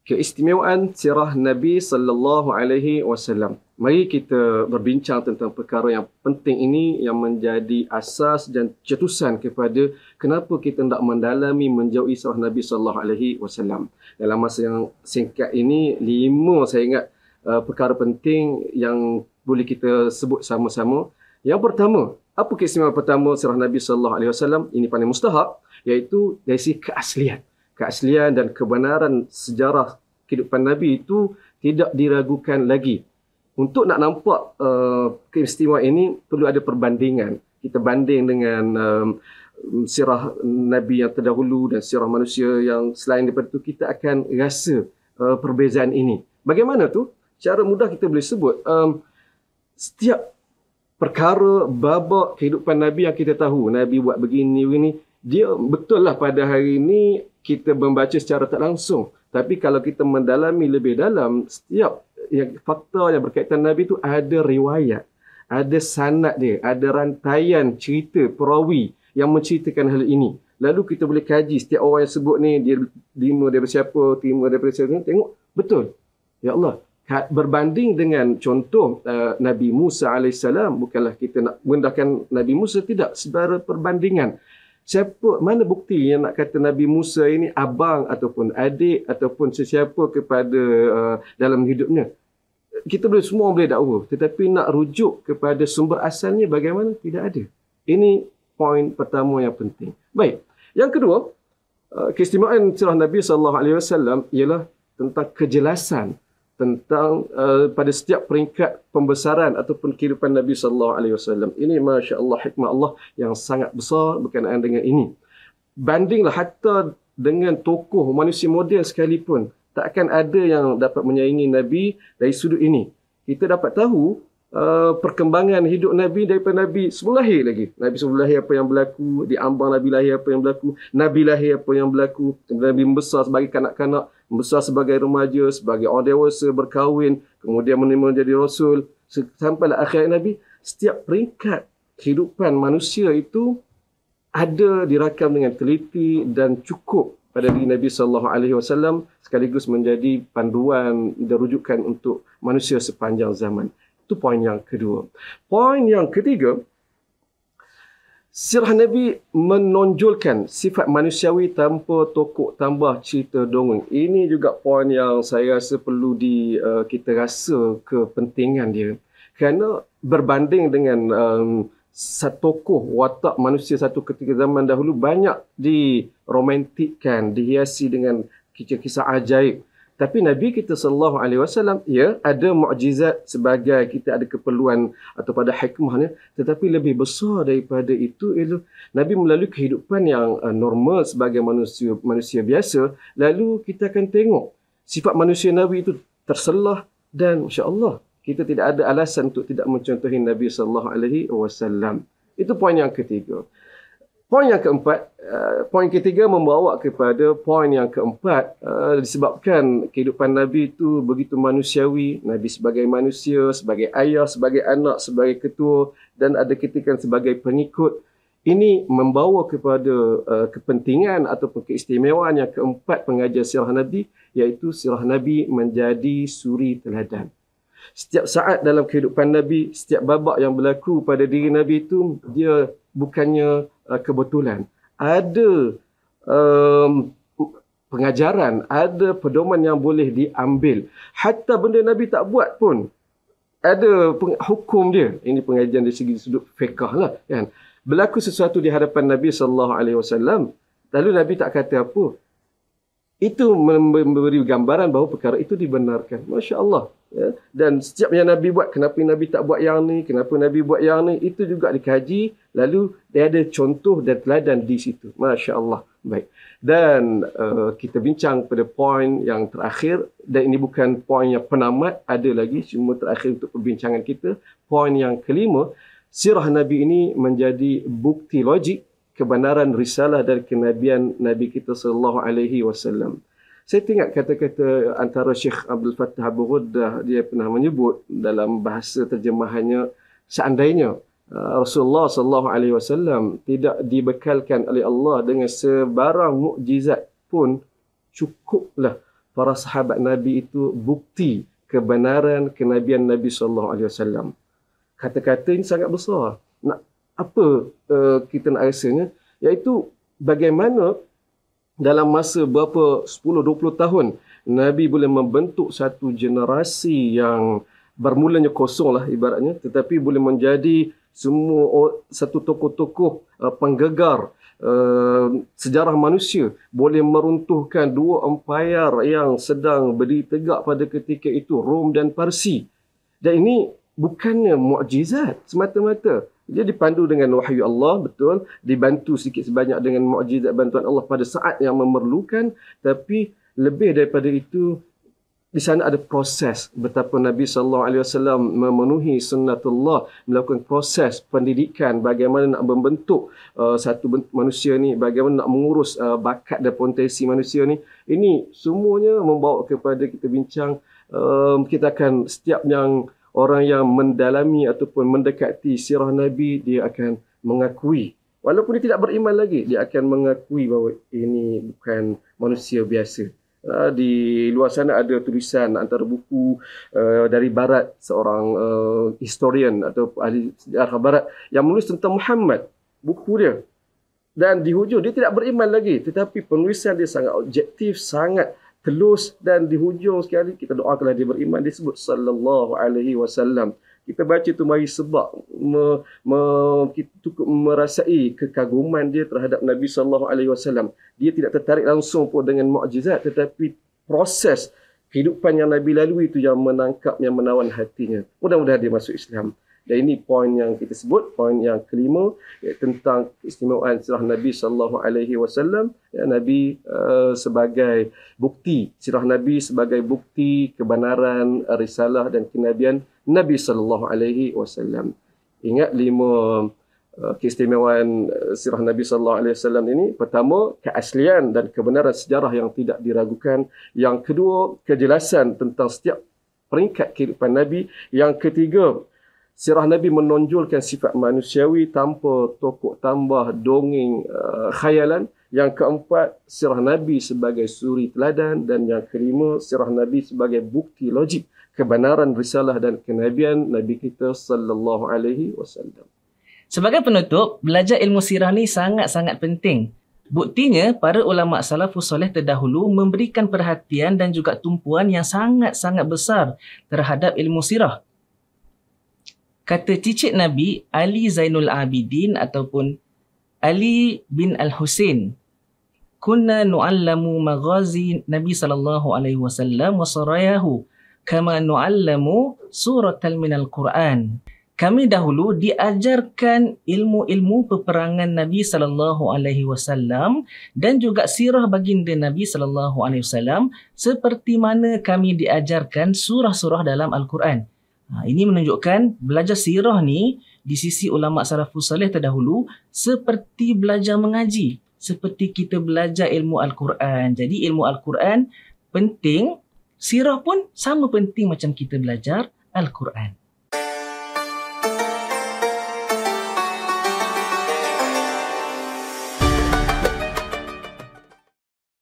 keistimewaan sirah Nabi sallallahu alaihi wasallam. Mari kita berbincang tentang perkara yang penting ini yang menjadi asas dan cetusan kepada kenapa kita hendak mendalami menjauhi sirah Nabi sallallahu alaihi wasallam. Dalam masa yang singkat ini, 5 saya ingat perkara penting yang boleh kita sebut sama-sama. Yang pertama, apa keistimewaan pertama sirah Nabi sallallahu alaihi wasallam? Ini paling mustahak, iaitu dari sisi keaslian. Keaslian dan kebenaran sejarah kehidupan Nabi itu tidak diragukan lagi. Untuk nak nampak keistimewaan ini perlu ada perbandingan. Kita banding dengan sirah Nabi yang terdahulu dan sirah manusia yang selain daripada itu, kita akan rasa perbezaan ini. Bagaimana tu? Secara mudah kita boleh sebut setiap perkara babak kehidupan Nabi yang kita tahu, Nabi buat begini, dia betul lah pada hari ini kita membaca secara tak langsung. Tapi kalau kita mendalami lebih dalam, setiap fakta yang berkaitan Nabi itu ada riwayat, ada sanad dia, ada rantaian cerita perawi yang menceritakan hal ini. Lalu kita boleh kaji setiap orang yang sebut ni, dia terima daripada siapa, terima daripada siapa, tengok betul. Ya Allah, berbanding dengan contoh Nabi Musa AS, bukanlah kita nak merendahkan Nabi Musa, tidak, secara perbandingan. Mana bukti yang nak kata Nabi Musa ini abang ataupun adik ataupun sesiapa kepada dalam hidupnya? Kita semua boleh dakwa, tetapi nak rujuk kepada sumber asalnya bagaimana? Tidak ada. Ini poin pertama yang penting. Baik. Yang kedua, keistimewaan sirah Nabi SAW ialah tentang kejelasan tentang pada setiap peringkat pembesaran ataupun kehidupan Nabi SAW. Ini Masya Allah, hikmah Allah yang sangat besar berkenaan dengan ini. Bandinglah hatta dengan tokoh manusia moden sekalipun, tak akan ada yang dapat menyaingi Nabi dari sudut ini. Kita dapat tahu perkembangan hidup Nabi daripada Nabi sebelum lahir lagi. Nabi sebelum lahir apa yang berlaku, di ambang Nabi lahir apa yang berlaku, Nabi lahir apa yang berlaku, Nabi membesar sebagai kanak-kanak, membesar sebagai remaja, sebagai orang dewasa, berkahwin, kemudian menjadi Rasul, sampailah akhir Nabi. Setiap peringkat kehidupan manusia itu ada dirakam dengan teliti dan cukup pada diri Nabi SAW, sekaligus menjadi panduan dan rujukan untuk manusia sepanjang zaman. Itu poin yang kedua. Poin yang ketiga, sirah Nabi menonjolkan sifat manusiawi tanpa tokok tambah cerita dongeng. Ini juga poin yang saya rasa perlu kita rasa kepentingan dia. Kerana berbanding dengan satu tokoh watak manusia satu ketika zaman dahulu banyak diromantikkan, dihiasi dengan kisah-kisah ajaib. Tapi Nabi kita sallallahu alaihi wasallam, ya, ada mukjizat sebagai kita ada keperluan atau pada hikmahnya, tetapi lebih besar daripada itu ialah Nabi melalui kehidupan yang normal sebagai manusia biasa. Lalu kita akan tengok sifat manusia Nabi itu terselah, dan insya-Allah kita tidak ada alasan untuk tidak mencontohi Nabi sallallahu alaihi wasallam. Itu poin yang ketiga. Poin yang keempat, poin ketiga membawa kepada poin yang keempat, disebabkan kehidupan Nabi itu begitu manusiawi. Nabi sebagai manusia, sebagai ayah, sebagai anak, sebagai ketua, dan ada kritikan sebagai pengikut. Ini membawa kepada kepentingan ataupun keistimewaan yang keempat pengajian sirah Nabi, iaitu sirah Nabi menjadi suri teladan. Setiap saat dalam kehidupan Nabi, setiap babak yang berlaku pada diri Nabi itu, dia bukannya kebetulan. Ada pengajaran, ada pedoman yang boleh diambil. Hatta benda Nabi tak buat pun ada hukum dia. Ini pengajian dari segi sudut fiqh lah, kan. Berlaku sesuatu di hadapan Nabi sallallahu alaihi wasallam, lalu Nabi tak kata apa. Itu memberi gambaran bahawa perkara itu dibenarkan. Masya Allah. Ya. Dan setiap yang Nabi buat, kenapa Nabi tak buat yang ni, kenapa Nabi buat yang ni, itu juga dikaji. Lalu dia ada contoh dan teladan di situ. Masya Allah. Baik. Dan kita bincang pada poin yang terakhir. Dan ini bukan poin yang penamat. Ada lagi, cuma terakhir untuk perbincangan kita. Poin yang kelima, sirah Nabi ini menjadi bukti logik kebenaran risalah dan kenabian Nabi kita sallallahu alaihi wasallam. Saya teringat kata-kata antara Syekh Abdul Fattah Abu Ghuddah, dia pernah menyebut dalam bahasa terjemahannya, seandainya Rasulullah sallallahu alaihi wasallam tidak dibekalkan oleh Allah dengan sebarang mukjizat pun, cukuplah para sahabat Nabi itu bukti kebenaran kenabian Nabi sallallahu alaihi wasallam. Kata-kata ini sangat besar. Nak apa kita nak rasanya, iaitu bagaimana dalam masa berapa 10-20 tahun Nabi boleh membentuk satu generasi yang bermulanya kosong lah ibaratnya, tetapi boleh menjadi semua satu tokoh-tokoh penggegar sejarah manusia, boleh meruntuhkan dua empayar yang sedang berdiri tegak pada ketika itu, Rom dan Parsi. Dan ini bukannya mukjizat semata-mata. Dia dipandu dengan wahyu Allah, betul, dibantu sedikit sebanyak dengan mukjizat bantuan Allah pada saat yang memerlukan, tapi lebih daripada itu, di sana ada proses betapa Nabi SAW memenuhi sunnatullah, melakukan proses pendidikan, bagaimana nak membentuk satu manusia ni, bagaimana nak mengurus bakat dan potensi manusia ni. Ini semuanya membawa kepada kita bincang, kita akan setiap yang orang yang mendalami ataupun mendekati sirah Nabi, dia akan mengakui, walaupun dia tidak beriman lagi, dia akan mengakui bahawa ini bukan manusia biasa. Di luar sana ada tulisan antara buku dari barat, seorang historian atau ahli sejarah barat yang menulis tentang Muhammad, buku dia, dan di hujung dia tidak beriman lagi, tetapi penulisan dia sangat objektif, sangat telus, dan di hujung sekali kita doakanlah dia beriman, disebut sallallahu alaihi wasallam. Kita baca itu mari sebab kita cukup merasai kekaguman dia terhadap Nabi sallallahu alaihi wasallam. Dia tidak tertarik langsung pun dengan mukjizat, tetapi proses kehidupan yang Nabi lalui itu yang menangkap, yang menawan hatinya. Mudah-mudahan dia masuk Islam. Dan ini poin yang kita sebut, poin yang kelima, tentang keistimewaan sirah Nabi sallallahu alaihi wasallam. Nabi sebagai bukti, sirah Nabi sebagai bukti kebenaran risalah dan kenabian Nabi sallallahu alaihi wasallam. Ingat 5 keistimewaan sirah Nabi sallallahu alaihi wasallam ini. Pertama, keaslian dan kebenaran sejarah yang tidak diragukan. Yang kedua, kejelasan tentang setiap peringkat kehidupan Nabi. Yang ketiga, sirah Nabi menonjolkan sifat manusiawi tanpa tokok tambah dongeng khayalan. Yang keempat, sirah Nabi sebagai suri teladan. Dan yang kelima, sirah Nabi sebagai bukti logik kebenaran risalah dan kenabian Nabi kita sallallahu alaihi wasallam. Sebagai penutup, belajar ilmu sirah ni sangat-sangat penting. Buktinya, para ulama salafus soleh terdahulu memberikan perhatian dan juga tumpuan yang sangat-sangat besar terhadap ilmu sirah. Kata cicit Nabi Ali Zainul Abidin ataupun Ali bin Al-Husain, kunna nu'allamu maghazi Nabi sallallahu alaihi wasallam wa sarayahu kama nu'allamu suratan minal Quran. Kami dahulu diajarkan ilmu-ilmu peperangan Nabi sallallahu alaihi wasallam dan juga sirah baginda Nabi sallallahu alaihi wasallam seperti mana kami diajarkan surah-surah dalam Al-Quran. Ini menunjukkan belajar sirah ni di sisi ulama salafus salih terdahulu seperti belajar mengaji, seperti kita belajar ilmu Al-Quran. Jadi ilmu Al-Quran penting, sirah pun sama penting macam kita belajar Al-Quran.